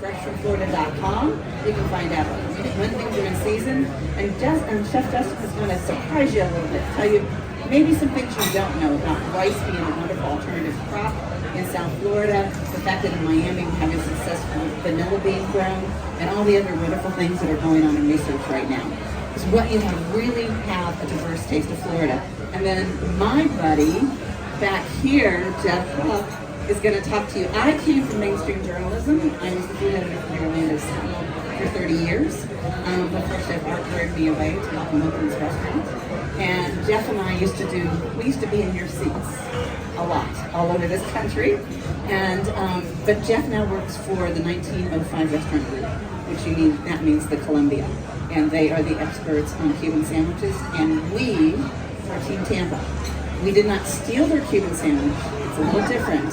freshfromflorida.com. You can find out when things are in season. And Chef Justin is going to surprise you a little bit, tell you maybe some things you don't know about rice being a wonderful alternative crop in South Florida, the fact that in Miami we're having successful vanilla being grown, and all the other wonderful things that are going on in research right now. It's what you really have a diverse taste of Florida. And then my buddy back here, Jeff Huff, is going to talk to you. I came from mainstream journalism. I was the food editor for the Orlando Sentinel for 30 years. Before Chef Art carried me away to help him open his restaurant. And Jeff and I used to be in your seats a lot, all over this country. And but Jeff now works for the 1905 Restaurant Group, which that means the Columbia. And they are the experts on Cuban sandwiches. And we are Team Tampa. We did not steal their Cuban sandwich. It's a little different.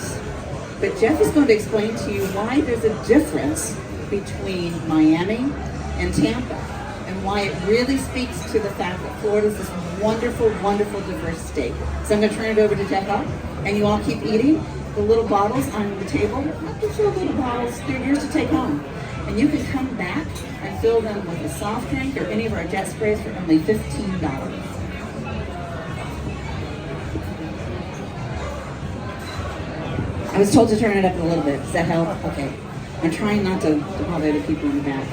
But Jeff is going to explain to you why there's a difference between Miami and Tampa, and why it really speaks to the fact that Florida is this wonderful, wonderful, diverse state. So I'm going to turn it over to Jeff Huff, and you all keep eating. The little bottles on the table, I'll get you little bottles, they're yours to take home. And you can come back and fill them with a soft drink or any of our jet sprays for only $15. I was told to turn it up a little bit. Does that help? Okay. I'm trying not to bother the people in the back.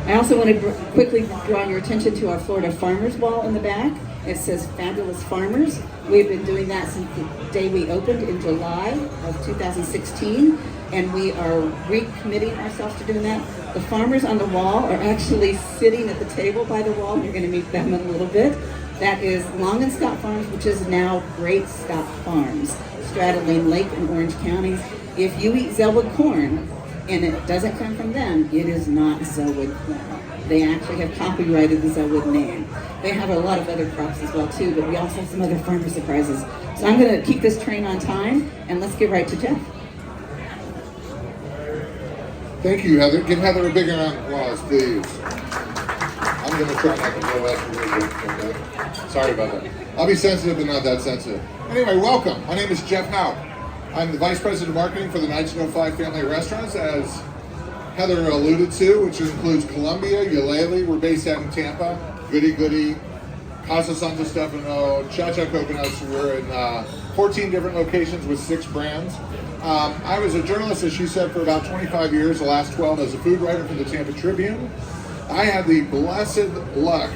I also want to quickly draw your attention to our Florida Farmers Wall in the back. It says Fabulous Farmers. We've been doing that since the day we opened in July of 2016, and we are recommitting ourselves to doing that. The farmers on the wall are actually sitting at the table by the wall. You're going to meet them in a little bit. That is Long and Scott Farms, which is now Great Scott Farms, straddling Lake and Orange counties. If you eat Zelwood corn, and it doesn't come from them, it is not Zelwood corn. They actually have copyrighted the Zelwood name. They have a lot of other crops as well too, but we also have some other farmer surprises. So I'm going to keep this train on time, and let's get right to Jeff. Thank you, Heather. Give Heather a big round of applause, please. I'm going to try not to blow after a little bit, okay? Sorry about that. I'll be sensitive, but not that sensitive. Anyway, welcome. My name is Jeff Howe. I'm the Vice President of Marketing for the 1905 family of restaurants, as Heather alluded to, which includes Columbia, Eulalie, we're based out in Tampa, Goody Goody, Casa Santa Stefano, Cha Cha Coconuts. We're in 14 different locations with 6 brands. I was a journalist, as she said, for about 25 years, the last 12 as a food writer for the Tampa Tribune. I had the blessed luck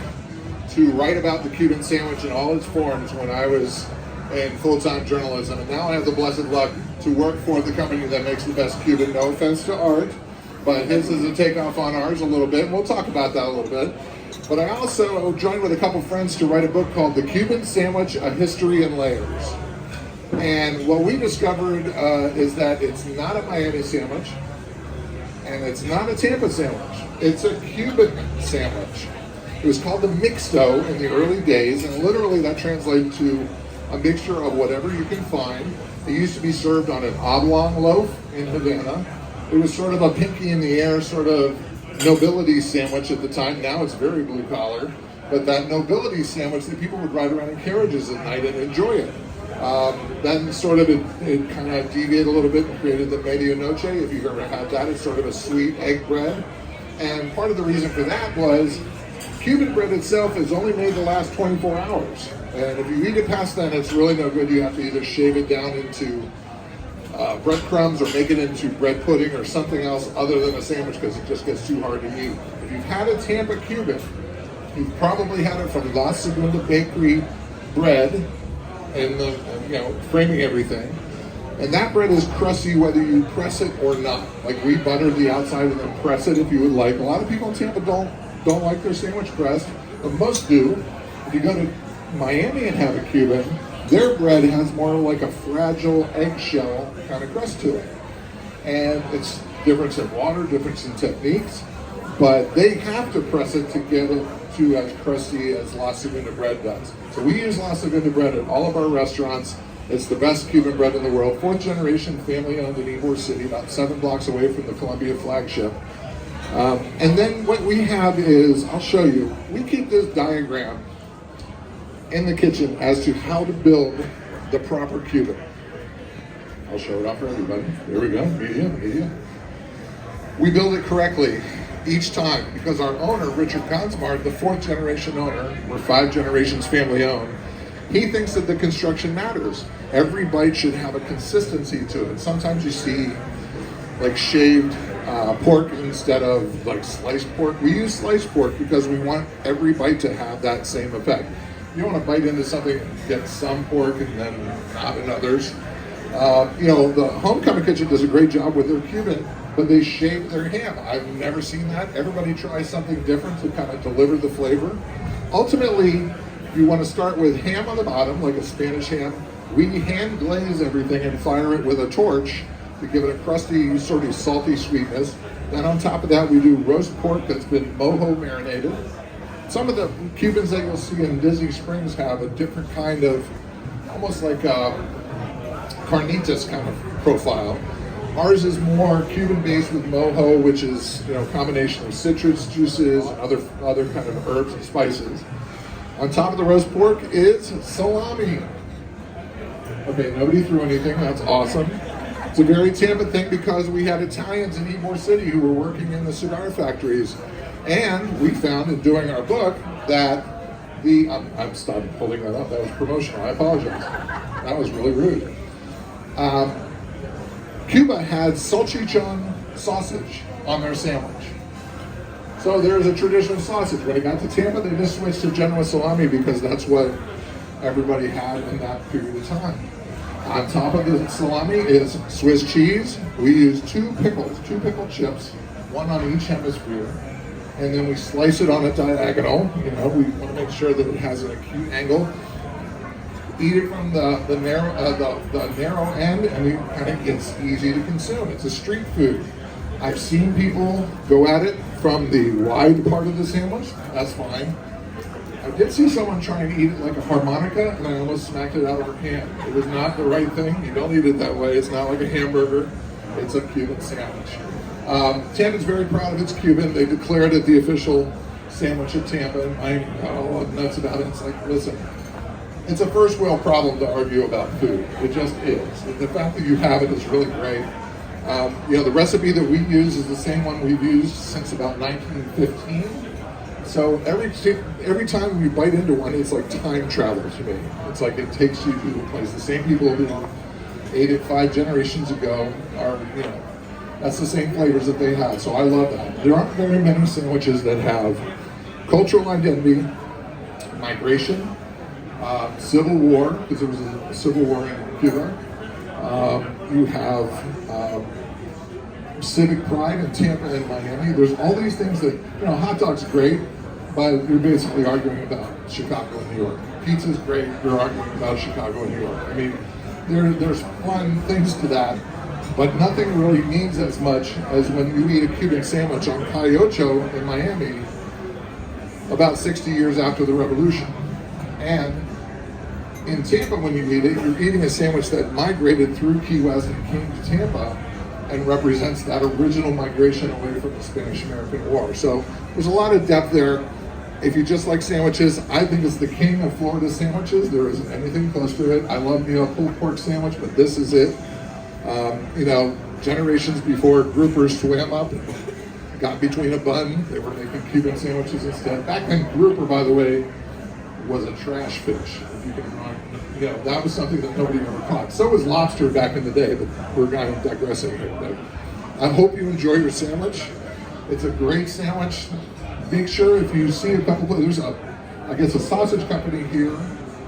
to write about the Cuban sandwich in all its forms when I was in full-time journalism, and now I have the blessed luck to work for the company that makes the best Cuban. No offense to Art, but his is a takeoff on ours a little bit. We'll talk about that a little bit. But I also joined with a couple friends to write a book called The Cuban Sandwich, A History in Layers. And what we discovered is that it's not a Miami sandwich, and it's not a Tampa sandwich. It's a Cuban sandwich. It was called the mixto in the early days, and literally that translated to a mixture of whatever you can find. It used to be served on an oblong loaf in Havana. It was sort of a pinky in the air sort of nobility sandwich at the time. Now it's very blue collar, but that nobility sandwich that people would ride around in carriages at night and enjoy it. Then sort of it kind of deviated a little bit and created the medianoche. If you've ever had that, it's sort of a sweet egg bread. And part of the reason for that was Cuban bread itself is only made the last 24 hours. And if you eat it past then, it's really no good. You have to either shave it down into breadcrumbs or make it into bread pudding or something else other than a sandwich, because it just gets too hard to eat. If you've had a Tampa Cuban, you've probably had it from La Segunda Bakery bread and framing everything. And that bread is crusty whether you press it or not. Like, we butter the outside and then press it if you would like. A lot of people in Tampa don't like their sandwich pressed, but most do. If you go to Miami and have a Cuban, their bread has more like a fragile eggshell kind of crust to it. And it's difference in water, difference in techniques, but they have to press it to get it to as crusty as La Segunda bread does. So we use La Segunda bread at all of our restaurants. It's the best Cuban bread in the world. 4th generation, family owned in Ybor City, about 7 blocks away from the Columbia flagship. And then what we have is, I'll show you, we keep this diagram in the kitchen as to how to build the proper Cuban. I'll show it off for everybody. There we go, media. We build it correctly each time because our owner, Richard Consmart, the 4th generation owner, we're 5 generations family owned, he thinks that the construction matters. Every bite should have a consistency to it. Sometimes you see like shaved pork instead of like sliced pork. We use sliced pork because we want every bite to have that same effect. You don't want to bite into something and get some pork and then not in others. The Homecoming Kitchen does a great job with their Cuban, but they shave their ham. I've never seen that. Everybody tries something different to kind of deliver the flavor. Ultimately, you want to start with ham on the bottom, like a Spanish ham. We hand glaze everything and fire it with a torch to give it a crusty, sort of salty sweetness. Then on top of that, we do roast pork that's been mojo marinated. Some of the Cubans that you'll see in Disney Springs have a different kind of, almost like a carnitas kind of profile. Ours is more Cuban-based with mojo, which is a combination of citrus juices and other kind of herbs and spices. On top of the roast pork is salami. Okay, nobody threw anything. That's awesome. It's a very Tampa thing because we had Italians in Ybor City who were working in the cigar factories. And we found in doing our book that I'm stopping holding that up. That was promotional. I apologize. That was really rude. Cuba had salchichon sausage on their sandwich. So there's a traditional sausage. When it got to Tampa, they just switched to Genoa salami because that's what everybody had in that period of time. On top of the salami is Swiss cheese. We use 2 pickle chips, 1 on each hemisphere. And then we slice it on a diagonal. We want to make sure that it has an acute angle. Eat it from the narrow end, and it's easy to consume. It's a street food. I've seen people go at it from the wide part of the sandwich. That's fine. I did see someone try and eat it like a harmonica, and I almost smacked it out of her hand. It was not the right thing. You don't eat it that way. It's not like a hamburger. It's a Cuban sandwich. Tampa's very proud of its Cuban. They declared it the official sandwich of Tampa, and I'm all nuts about it. It's like, listen, it's a first world problem to argue about food. It just is. The fact that you have it is really great. The recipe that we use is the same one we've used since about 1915. So every time you bite into one, it's like time travel to me. It's like it takes you to a place. The same people who ate it 5 generations ago are, that's the same flavors that they had. So I love that. There aren't very many sandwiches that have cultural identity, migration, civil war, because there was a civil war in Cuba. You have civic pride in Tampa and Miami. There's all these things that, hot dog's great, but you're basically arguing about Chicago and New York. Pizza's great, you're arguing about Chicago and New York. I mean, there's fun things to that, but nothing really means as much as when you eat a Cuban sandwich on Calle Ocho in Miami about 60 years after the revolution. And in Tampa, when you eat it, you're eating a sandwich that migrated through Key West and came to Tampa and represents that original migration away from the Spanish-American War. So there's a lot of depth there. If you just like sandwiches, I think it's the king of Florida sandwiches. There isn't anything close to it. I love a pulled pork sandwich, but this is it. Generations before groupers swam up and got between a bun, they were making Cuban sandwiches instead. Back then, grouper, by the way, was a trash fish. If you can, that was something that nobody ever caught. So was lobster back in the day, but we're kind of digressing here. But I hope you enjoy your sandwich. It's a great sandwich. Make sure if you see a couple, there's a sausage company here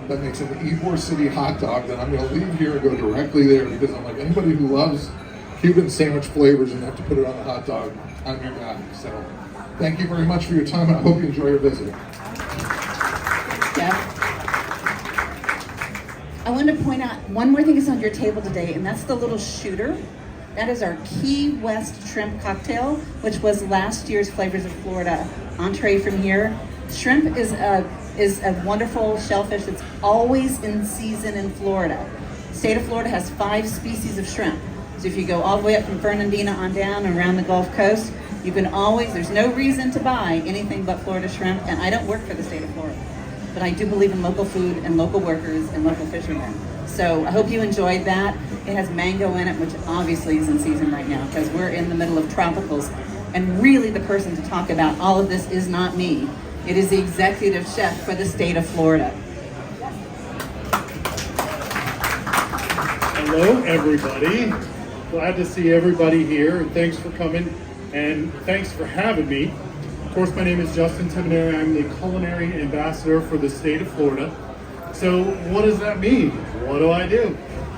that makes an Ybor City hot dog that I'm going to leave here and go directly there because I'm like, anybody who loves Cuban sandwich flavors and have to put it on a hot dog, I'm your guy. So thank you very much for your time, and I hope you enjoy your visit. Yeah. I want to point out one more thing is on your table today, and that's the little shooter. That is our Key West shrimp cocktail, which was last year's Flavors of Florida entree from here. Shrimp is a wonderful shellfish that's always in season in Florida. The state of Florida has 5 species of shrimp. So if you go all the way up from Fernandina on down and around the Gulf Coast, you can always, there's no reason to buy anything but Florida shrimp, and I don't work for the state of Florida. But I do believe in local food and local workers and local fishermen. So I hope you enjoyed that. It has mango in it, which obviously is in season right now because we're in the middle of tropicals. And really the person to talk about all of this is not me. It is the executive chef for the state of Florida. Hello, everybody. Glad to see everybody here, and thanks for coming, and thanks for having me. Of course, my name is Justin Timoneri. I'm the culinary ambassador for the state of Florida. So what does that mean? What do I do?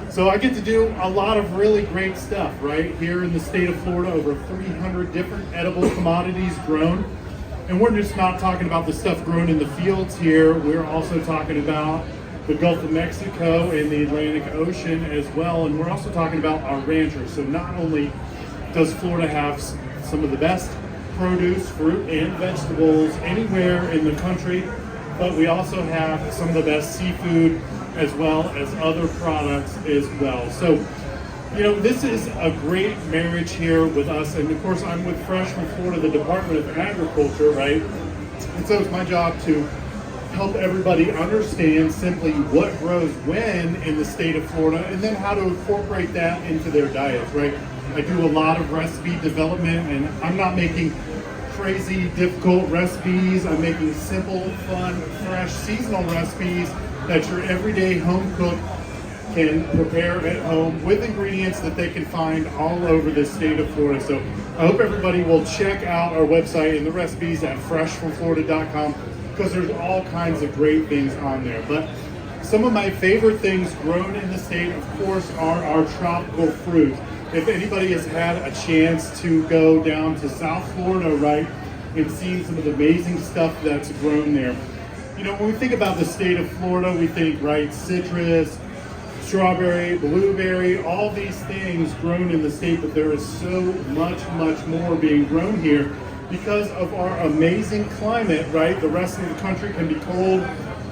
So I get to do a lot of really great stuff, right? Here in the state of Florida, over 300 different edible commodities grown. And we're just not talking about the stuff grown in the fields here. We're also talking about the Gulf of Mexico and the Atlantic Ocean as well. And we're also talking about our ranchers. So not only does Florida have some of the best produce, fruit, and vegetables anywhere in the country, but we also have some of the best seafood as well as other products as well. So, you know, this is a great marriage here with us. And of course, I'm with Fresh from Florida, the Department of Agriculture, right? And so it's my job to help everybody understand simply what grows when in the state of Florida and then how to incorporate that into their diets, right? I do a lot of recipe development, and I'm not making crazy difficult recipes. I'm making simple, fun, fresh, seasonal recipes that your everyday home cook can prepare at home with ingredients that they can find all over the state of Florida. So I hope everybody will check out our website and the recipes at freshfromflorida.com, because there's all kinds of great things on there. But some of my favorite things grown in the state, of course, are our tropical fruit. If anybody has had a chance to go down to South Florida, right, and seen some of the amazing stuff that's grown there. You know, when we think about the state of Florida, we think, right, citrus, strawberry, blueberry, all these things grown in the state, but there is so much, much more being grown here because of our amazing climate, right? The rest of the country can be cold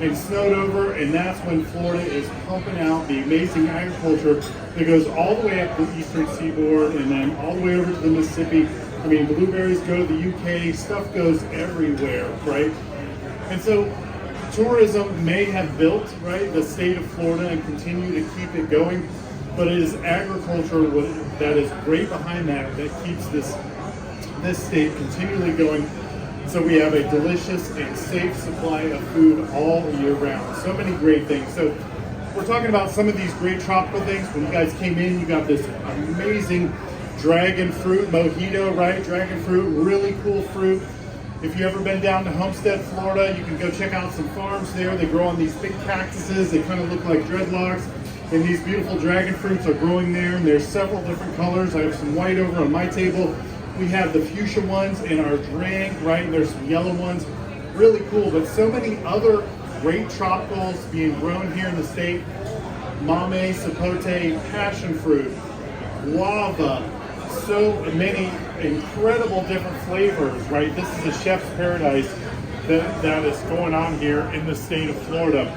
and snowed over, and that's when Florida is pumping out the amazing agriculture that goes all the way up the eastern seaboard and then all the way over to the Mississippi. I mean, blueberries go to the UK, stuff goes everywhere, right? And so tourism may have built, right, the state of Florida and continue to keep it going, but it is agriculture that is right behind that keeps this state continually going. So we have a delicious and safe supply of food all year round. So many great things. So we're talking about some of these great tropical things. When you guys came in, you got this amazing dragon fruit mojito, right? Dragon fruit, really cool fruit. If you've ever been down to Homestead, Florida, you can go check out some farms there. They grow on these big cactuses. They kind of look like dreadlocks. And these beautiful dragon fruits are growing there. And there's several different colors. I have some white over on my table. We have the fuchsia ones in our drink, right? And there's some yellow ones. Really cool. But so many other great tropicals being grown here in the state. Mame, sapote, passion fruit, guava, so many incredible different flavors, right? This is a chef's paradise that is going on here in the state of Florida.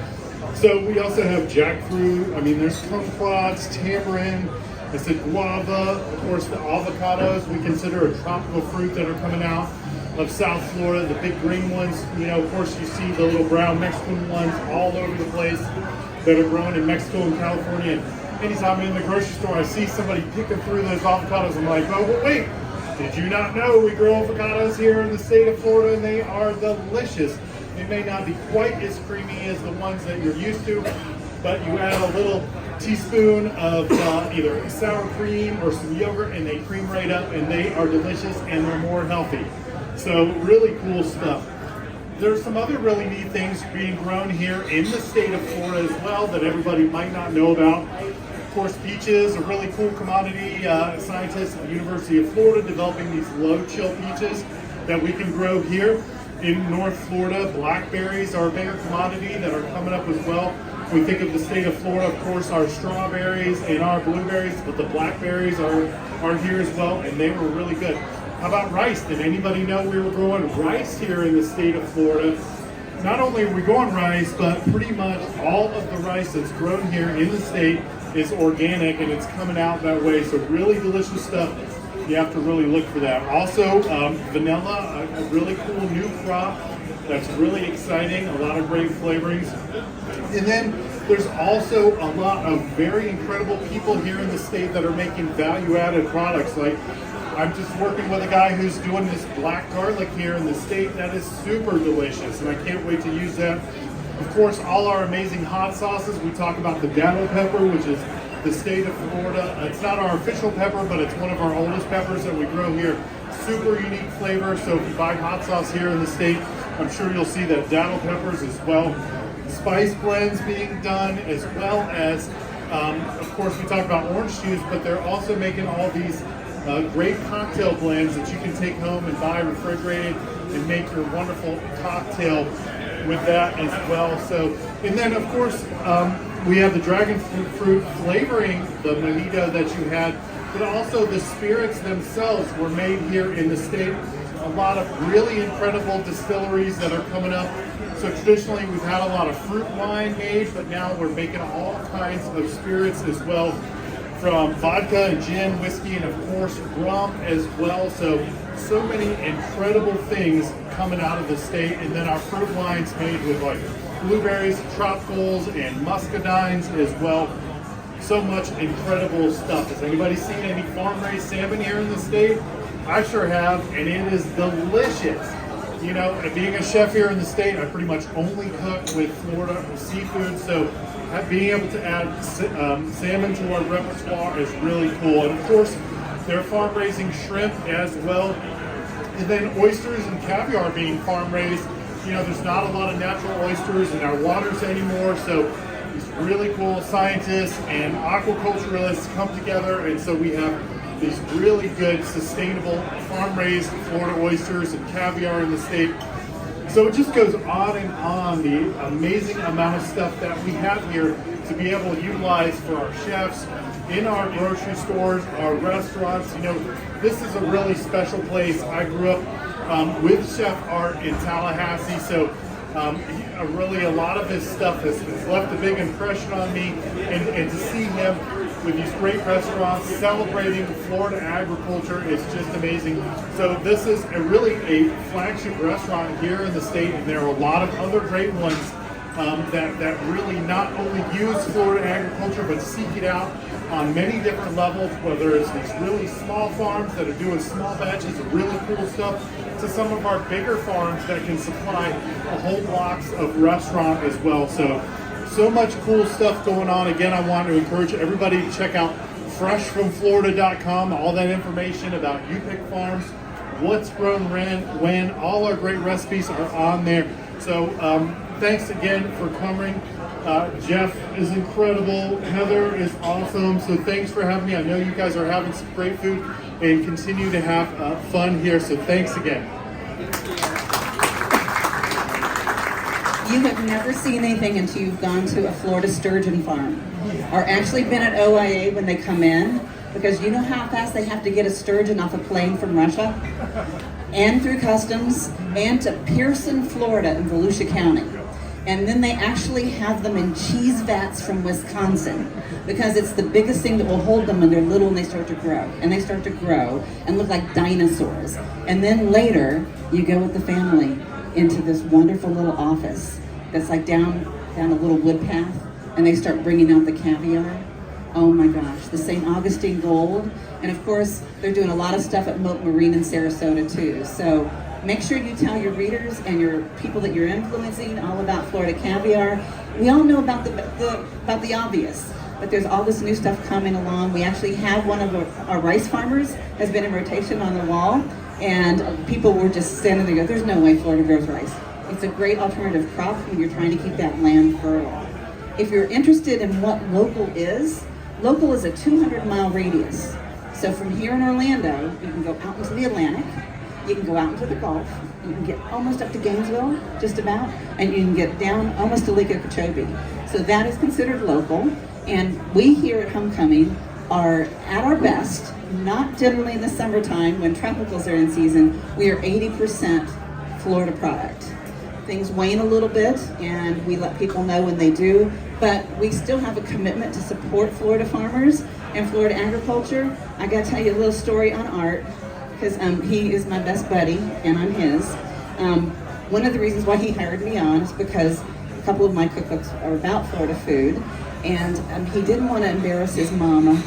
So we also have jackfruit. I mean, there's kumquats, tamarind, I said guava, of course the avocados we consider a tropical fruit that are coming out of South Florida, the big green ones. You know, of course you see the little brown Mexican ones all over the place that are grown in Mexico and California. And anytime I'm in the grocery store, I see somebody picking through those avocados. I'm like, oh, well, wait, did you not know we grow avocados here in the state of Florida, and they are delicious. They may not be quite as creamy as the ones that you're used to, but you add a little teaspoon of either sour cream or some yogurt, and they cream right up, and they are delicious, and they're more healthy. So really cool stuff. There's some other really neat things being grown here in the state of Florida as well that everybody might not know about. Of course, peaches, a really cool commodity. Scientists at the University of Florida developing these low-chill peaches that we can grow here in North Florida. Blackberries are a bigger commodity that are coming up as well. We think of the state of Florida, of course, our strawberries and our blueberries, but the blackberries are here as well, and they were really good. How about rice? Did anybody know we were growing rice here in the state of Florida? Not only are we growing rice, but pretty much all of the rice that's grown here in the state is organic, and it's coming out that way. So really delicious stuff. You have to really look for that. Also, vanilla, a really cool new crop that's really exciting. A lot of great flavorings. And then There's also a lot of very incredible people here in the state that are making value-added products. Like, I'm just working with a guy who's doing this black garlic here in the state that is super delicious, and I can't wait to use that. Of course, all our amazing hot sauces. We talk about the Dado pepper, which is the state of Florida. It's not our official pepper, but it's one of our oldest peppers that we grow here. Super unique flavor. So if you buy hot sauce here in the state, I'm sure you'll see that Dado peppers as well. Spice blends being done, as well as, of course, we talk about orange juice, but they're also making all these great cocktail blends that you can take home and buy refrigerated and make your wonderful cocktail with that as well. So, and then of course, we have the dragon fruit flavoring the mojito that you had, but also the spirits themselves were made here in the state. A lot of really incredible distilleries that are coming up. So traditionally we've had a lot of fruit wine made, but now we're making all kinds of spirits as well, from vodka and gin, whiskey, and of course rum as well. So many incredible things coming out of the state. And then our fruit wines made with like blueberries, tropicals, and muscadines as well. So much incredible stuff. Has anybody seen any farm-raised salmon here in the state? I sure have, and it is delicious. You know, being a chef here in the state, I pretty much only cook with Florida seafood, so being able to add salmon to our repertoire is really cool. And of course, they're farm-raising shrimp as well. And then oysters and caviar being farm-raised. You know, there's not a lot of natural oysters in our waters anymore, so these really cool scientists and aquaculturists come together, and so we have these really good, sustainable, farm-raised Florida oysters and caviar in the state. So it just goes on and on, the amazing amount of stuff that we have here to be able to utilize for our chefs, in our grocery stores, our restaurants. You know, this is a really special place. I grew up with Chef Art in Tallahassee, so really a lot of his stuff has left a big impression on me, and to see him with these great restaurants celebrating Florida agriculture is just amazing. So this is really a flagship restaurant here in the state, and there are a lot of other great ones that really not only use Florida agriculture, but seek it out on many different levels, whether it's these really small farms that are doing small batches of really cool stuff, to some of our bigger farms that can supply a whole blocks of restaurant as well. So much cool stuff going on. Again, I want to encourage everybody to check out freshfromflorida.com. All that information about UPIC Farms, what's grown when, all our great recipes are on there. So thanks again for coming. Jeff is incredible. Heather is awesome. So thanks for having me. I know you guys are having some great food and continue to have fun here. So thanks again. You have never seen anything until you've gone to a Florida sturgeon farm, or actually been at OIA when they come in, because you know how fast they have to get a sturgeon off a plane from Russia, and through customs, and to Pearson, Florida in Volusia County. And then they actually have them in cheese vats from Wisconsin, because it's the biggest thing that will hold them when they're little and they start to grow. And they start to grow and look like dinosaurs. And then later, you go with the family into this wonderful little office that's like down a little wood path, and they start bringing out the caviar. Oh my gosh, the St. Augustine Gold. And of course, they're doing a lot of stuff at Moat Marine in Sarasota too. So make sure you tell your readers and your people that you're influencing all about Florida caviar. We all know about the obvious, but there's all this new stuff coming along. We actually have one of our rice farmers has been in rotation on the wall, and people were just standing there going, there's no way Florida grows rice. It's a great alternative crop when you're trying to keep that land fertile. If you're interested in what local is a 200-mile radius. So from here in Orlando, you can go out into the Atlantic, you can go out into the Gulf, you can get almost up to Gainesville, just about, and you can get down almost to Lake Okeechobee. So that is considered local, and we here at Homecoming are at our best, not generally in the summertime when tropicals are in season. We are 80% Florida product. Things wane a little bit, and we let people know when they do, but we still have a commitment to support Florida farmers and Florida agriculture. I gotta tell you a little story on Art, because he is my best buddy, and I'm his. One of the reasons why he hired me on is because a couple of my cookbooks are about Florida food, and he didn't want to embarrass his mama,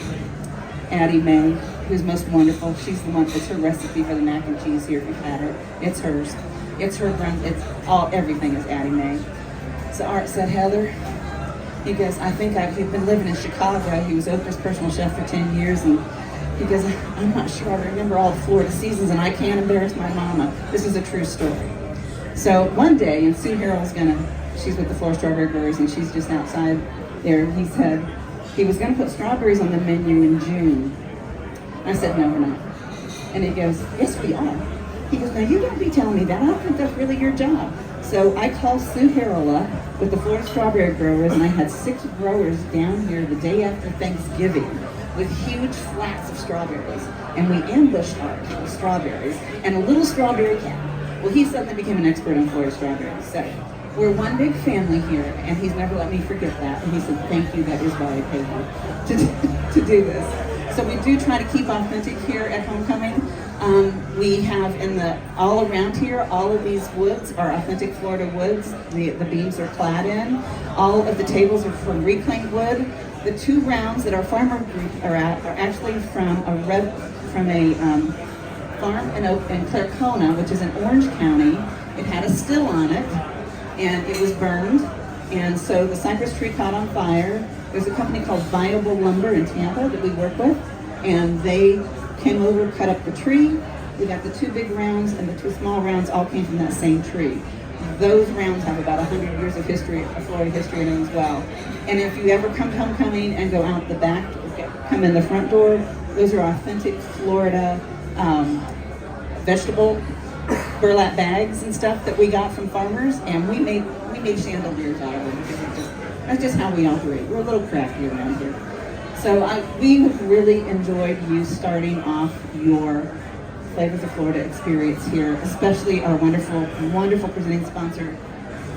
Addie Mae, who's most wonderful. She's the one, it's her recipe for the mac and cheese here. If you've had it, it's hers. It's her brand, everything is Addie Mae. So Art said, Heather, he goes, he'd been living in Chicago. He was Oprah's personal chef for 10 years, and he goes, I'm not sure I remember all the Florida seasons, and I can't embarrass my mama. This is a true story. So one day, and Sue Harrell's she's with the Florida Strawberry Growers, and she's just outside there. He said he was gonna put strawberries on the menu in June. I said, no, we're not. And he goes, yes, we are. He goes, now you don't be telling me that. I don't think that's really your job. So I called Sue Harrell up with the Florida Strawberry Growers, and I had 6 growers down here the day after Thanksgiving with huge flats of strawberries. And we ambushed Art with strawberries and a little strawberry cat. Well, he suddenly became an expert on Florida strawberries. So we're one big family here, and he's never let me forget that. And he said, thank you, that is why I paid you to do this. So we do try to keep authentic here at Homecoming. We have all around here, all of these woods are authentic Florida woods. The beams are clad in. All of the tables are from reclaimed wood. The 2 rounds that our farmer group are at are actually from a farm in Claricona, which is in Orange County. It had a still on it, and it was burned. And so the cypress tree caught on fire. There's a company called Viable Lumber in Tampa that we work with, and they came over, cut up the tree. We got the 2 big rounds, and the 2 small rounds all came from that same tree. Those rounds have about 100 years of history, of Florida history in them as well. And if you ever come to Homecoming and go out the back, come in the front door, those are authentic Florida vegetable burlap bags and stuff that we got from farmers, and we made chandeliers out of them because that's just how we operate. We're a little crafty around here. So we have really enjoyed you starting off your Flavors of Florida experience here, especially our wonderful, wonderful presenting sponsor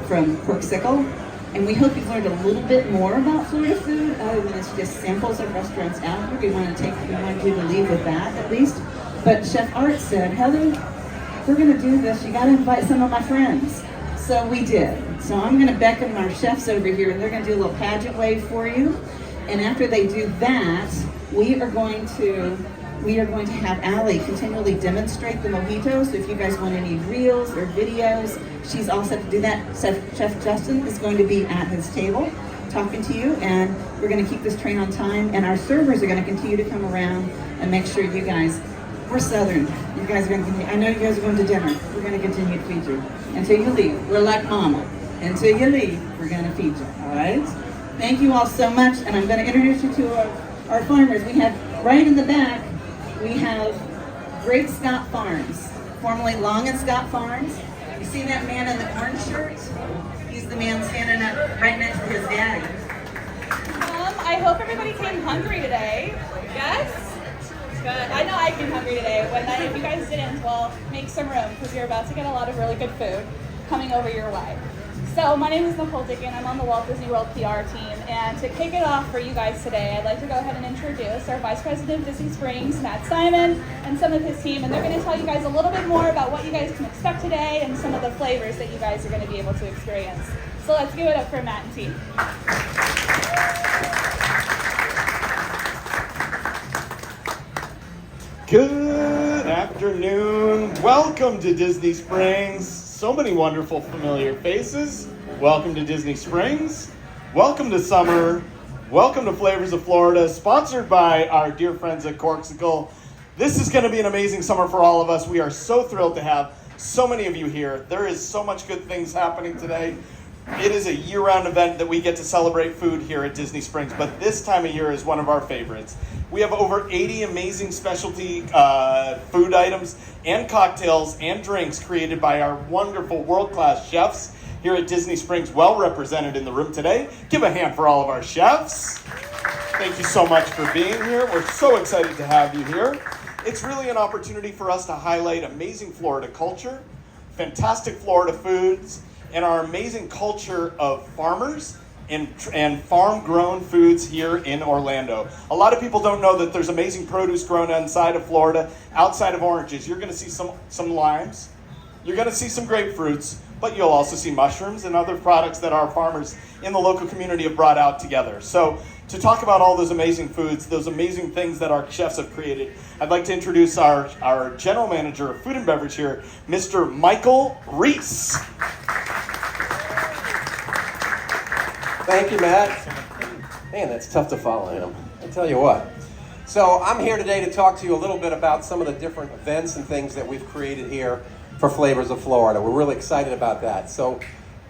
from Porksicle. And we hope you've learned a little bit more about Florida food, other than it's just samples of restaurants out here. We want you to leave with that at least. But Chef Art said, Heather, if we're gonna do this, you gotta invite some of my friends. So we did. So I'm gonna beckon our chefs over here, and they're gonna do a little pageant wave for you. And after they do that, we are going to have Allie continually demonstrate the mojito. So if you guys want any reels or videos, she's all set to do that. Chef Justin is going to be at his table talking to you, and we're going to keep this train on time. And our servers are going to continue to come around and make sure you guys, we're Southern. You guys are going to continue. I know you guys are going to dinner. We're going to continue to feed you until you leave. We're like mama. Until you leave, we're going to feed you. All right? Thank you all so much. And I'm going to introduce you to our farmers. We have right in the back, we have Great Scott Farms, formerly Long and Scott Farms. You see that man in the orange shirt? He's the man standing up right next to his daddy. I hope everybody came hungry today. Yes? Good. I know I came hungry today. If you guys didn't, well, make some room because you're about to get a lot of really good food coming over your way. So my name is Nicole Dickin. I'm on the Walt Disney World PR team, and to kick it off for you guys today, I'd like to go ahead and introduce our Vice President of Disney Springs, Matt Simon, and some of his team, and they're going to tell you guys a little bit more about what you guys can expect today and some of the flavors that you guys are going to be able to experience. So let's give it up for Matt and team. Good afternoon. Welcome to Disney Springs. So many wonderful familiar faces. Welcome to Disney Springs. Welcome to summer. Welcome to Flavors of Florida, sponsored by our dear friends at Corksicle. This is going to be an amazing summer for all of us. We are so thrilled to have so many of you here. There is so much good things happening today. It is a year-round event that we get to celebrate food here at Disney Springs, but this time of year is one of our favorites. We have over 80 amazing specialty food items and cocktails and drinks created by our wonderful world-class chefs here at Disney Springs, well represented in the room today. Give a hand for all of our chefs. Thank you so much for being here. We're so excited to have you here. It's really an opportunity for us to highlight amazing Florida culture, fantastic Florida foods, and our amazing culture of farmers and farm-grown foods here in Orlando. A lot of people don't know that there's amazing produce grown inside of Florida, outside of oranges. You're going to see some limes. You're going to see some grapefruits. but you'll also see mushrooms and other products that our farmers in the local community have brought out together. So to talk about all those amazing foods, those amazing things that our chefs have created, I'd like to introduce our general manager of food and beverage here, Mr. Michael Reese. Thank you, Matt. Man, that's tough to follow him. I tell you what. So I'm here today to talk to you a little bit about some of the different events and things that we've created here for Flavors of Florida. We're really excited about that. So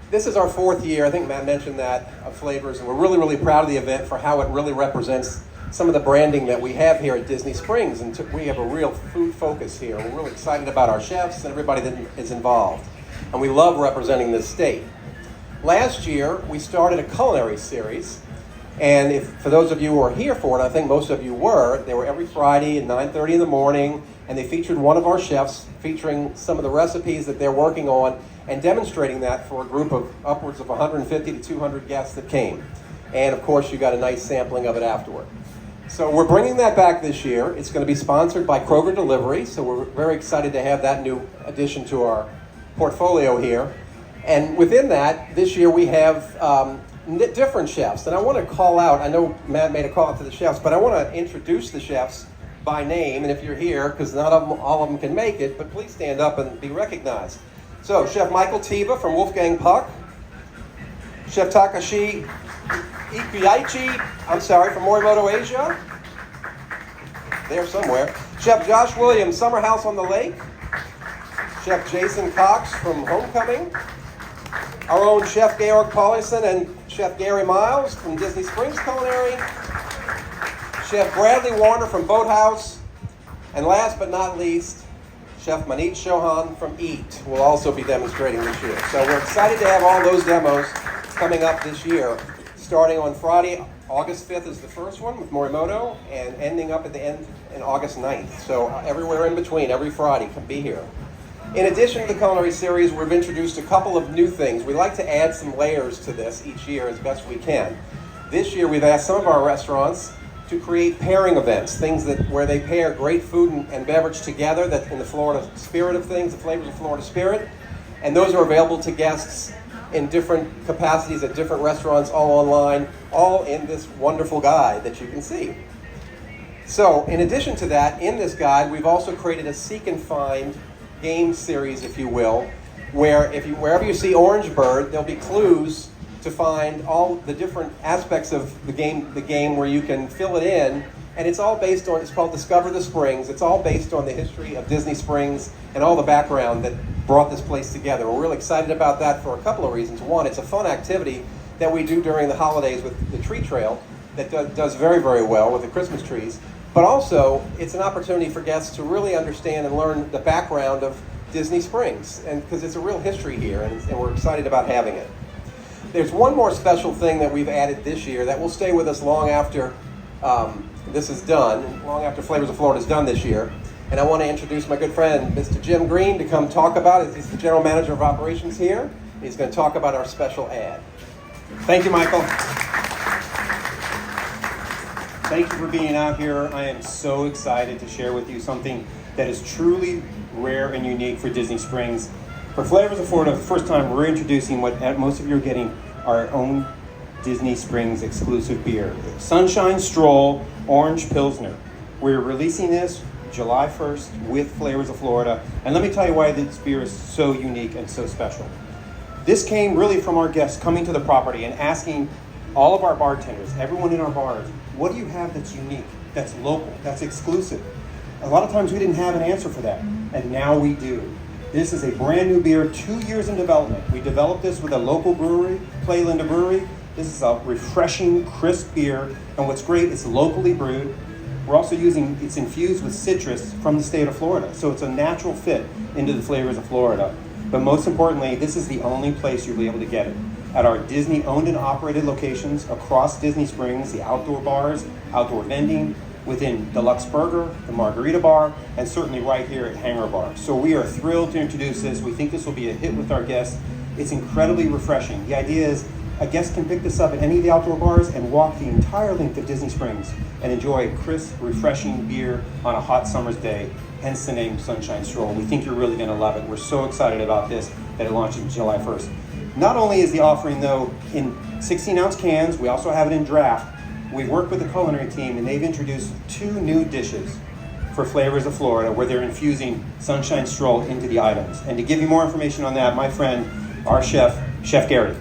this is our 4th year, I think Matt mentioned that, of Flavors, and we're really, really proud of the event for how it really represents some of the branding that we have here at Disney Springs. And we have a real food focus here. We're really excited about our chefs and everybody that is involved. And we love representing this state. Last year, we started a culinary series. And for those of you who are here for it, I think most of you were, they were every Friday at 9:30 in the morning, and they featured one of our chefs featuring some of the recipes that they're working on and demonstrating that for a group of upwards of 150 to 200 guests that came. And of course, you got a nice sampling of it afterward. So we're bringing that back this year. It's going to be sponsored by Kroger Delivery, so we're very excited to have that new addition to our portfolio here. And within that, this year we have different chefs, and I want to call out, I know Matt made a call out to the chefs, but I want to introduce the chefs by name, and if you're here, because not all of them can make it, but please stand up and be recognized. So, Chef Michael Teba from Wolfgang Puck, Chef Takashi Ikuyaichi, from Morimoto Asia, there somewhere, Chef Josh Williams, Summer House on the Lake, Chef Jason Cox from Homecoming, our own Chef Georg Paulison and Chef Gary Miles from Disney Springs Culinary, Chef Bradley Warner from Boathouse, and last but not least, Chef Manit Chauhan from Eat will also be demonstrating this year. So we're excited to have all those demos coming up this year, starting on Friday, August 5th is the first one with Morimoto, and ending up at the end in August 9th. So everywhere in between, every Friday, can be here. In addition to the culinary series, we've introduced a couple of new things. We like to add some layers to this each year as best we can. This year, we've asked some of our restaurants to create pairing events, things where they pair great food and beverage together, that in the Florida spirit of things, the Flavors of Florida spirit. And those are available to guests in different capacities at different restaurants, all online, all in this wonderful guide that you can see. So, in addition to that, in this guide, we've also created a seek and find game series, if you will, where wherever you see Orange Bird, there'll be clues to find all the different aspects of the game where you can fill it in, and it's all based on, it's called Discover the Springs. It's all based on the history of Disney Springs and all the background that brought this place together. We're really excited about that for a couple of reasons. One, it's a fun activity that we do during the holidays with the tree trail that does very, very well with the Christmas trees. But also, it's an opportunity for guests to really understand and learn the background of Disney Springs, and because it's a real history here, and we're excited about having it. There's one more special thing that we've added this year that will stay with us long after this is done, long after Flavors of Florida is done this year. And I want to introduce my good friend, Mr. Jim Green, to come talk about it. He's the General Manager of Operations here. He's going to talk about our special ad. Thank you, Michael. Thank you for being out here. I am so excited to share with you something that is truly rare and unique for Disney Springs. For Flavors of Florida, the first time we're introducing what most of you are getting, our own Disney Springs exclusive beer, Sunshine Stroll Orange Pilsner. We're releasing this July 1st with Flavors of Florida, and let me tell you why this beer is so unique and so special. This came really from our guests coming to the property and asking all of our bartenders, everyone in our bars, what do you have that's unique, that's local, that's exclusive? A lot of times we didn't have an answer for that, and now we do. This is a brand new beer, 2 years in development. We developed this with a local brewery, Play Linda Brewery. This is a refreshing, crisp beer, and what's great, it's locally brewed. We're also it's infused with citrus from the state of Florida, so it's a natural fit into the Flavors of Florida. But most importantly, this is the only place you'll be able to get it. At our Disney owned and operated locations across Disney Springs, the outdoor bars, outdoor vending, within Deluxe Burger, the Margarita Bar, and certainly right here at Hangar Bar. So we are thrilled to introduce this. We think this will be a hit with our guests. It's incredibly refreshing. The idea is a guest can pick this up at any of the outdoor bars and walk the entire length of Disney Springs and enjoy a crisp, refreshing beer on a hot summer's day, hence the name Sunshine Stroll. We think you're really going to love it. We're so excited about this. that it launched in July 1st. Not only is the offering, though, in 16-ounce cans, we also have it in draft. We've worked with the culinary team, and they've introduced 2 new dishes for Flavors of Florida, where they're infusing Sunshine Stroll into the items. And to give you more information on that, my friend, our chef, Chef Gary.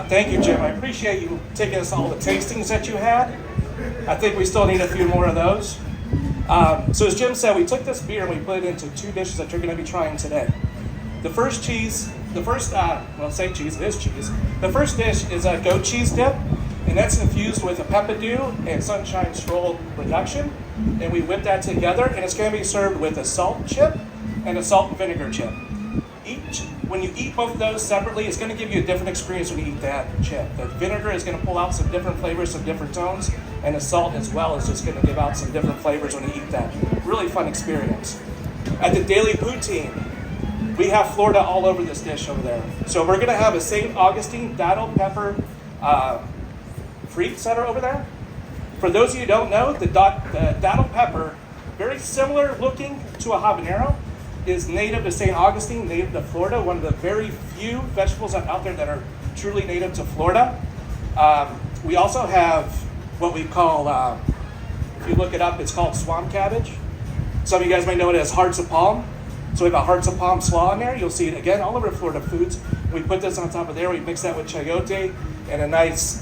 Thank you, Jim. I appreciate you taking us all the tastings that you had. I think we still need a few more of those. So as Jim said, we took this beer and we put it into 2 dishes that you're going to be trying today. The first cheese, say cheese, it is cheese. The first dish is a goat cheese dip, and that's infused with a peppadew and Sunshine Stroll reduction. And we whip that together, and it's going to be served with a salt chip and a salt and vinegar chip. When you eat both of those separately, it's going to give you a different experience when you eat that chip. The vinegar is going to pull out some different flavors, some different tones, and the salt as well is just going to give out some different flavors when you eat that. Really fun experience. At the Daily Poutine, we have Florida all over this dish over there. So we're going to have a St. Augustine dattle pepper frites that are over there. For those of you who don't know, the dattle pepper, very similar looking to a habanero, is native to St. Augustine, native to Florida, one of the very few vegetables out there that are truly native to Florida. We also have what we call, if you look it up, it's called swamp cabbage. Some of you guys may know it as hearts of palm. So we have a hearts of palm slaw in there. You'll see it again all over Florida foods. We put this on top of there. We mix that with chayote and a nice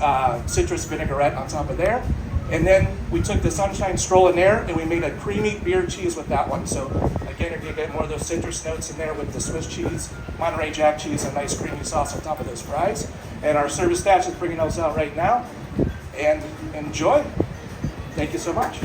citrus vinaigrette on top of there. And then we took the Sunshine Stroll in there and we made a creamy beer cheese with that one. So again, you're gonna get more of those citrus notes in there with the Swiss cheese, Monterey Jack cheese, and nice creamy sauce on top of those fries. And our service staff is bringing those out right now. And enjoy. Thank you so much.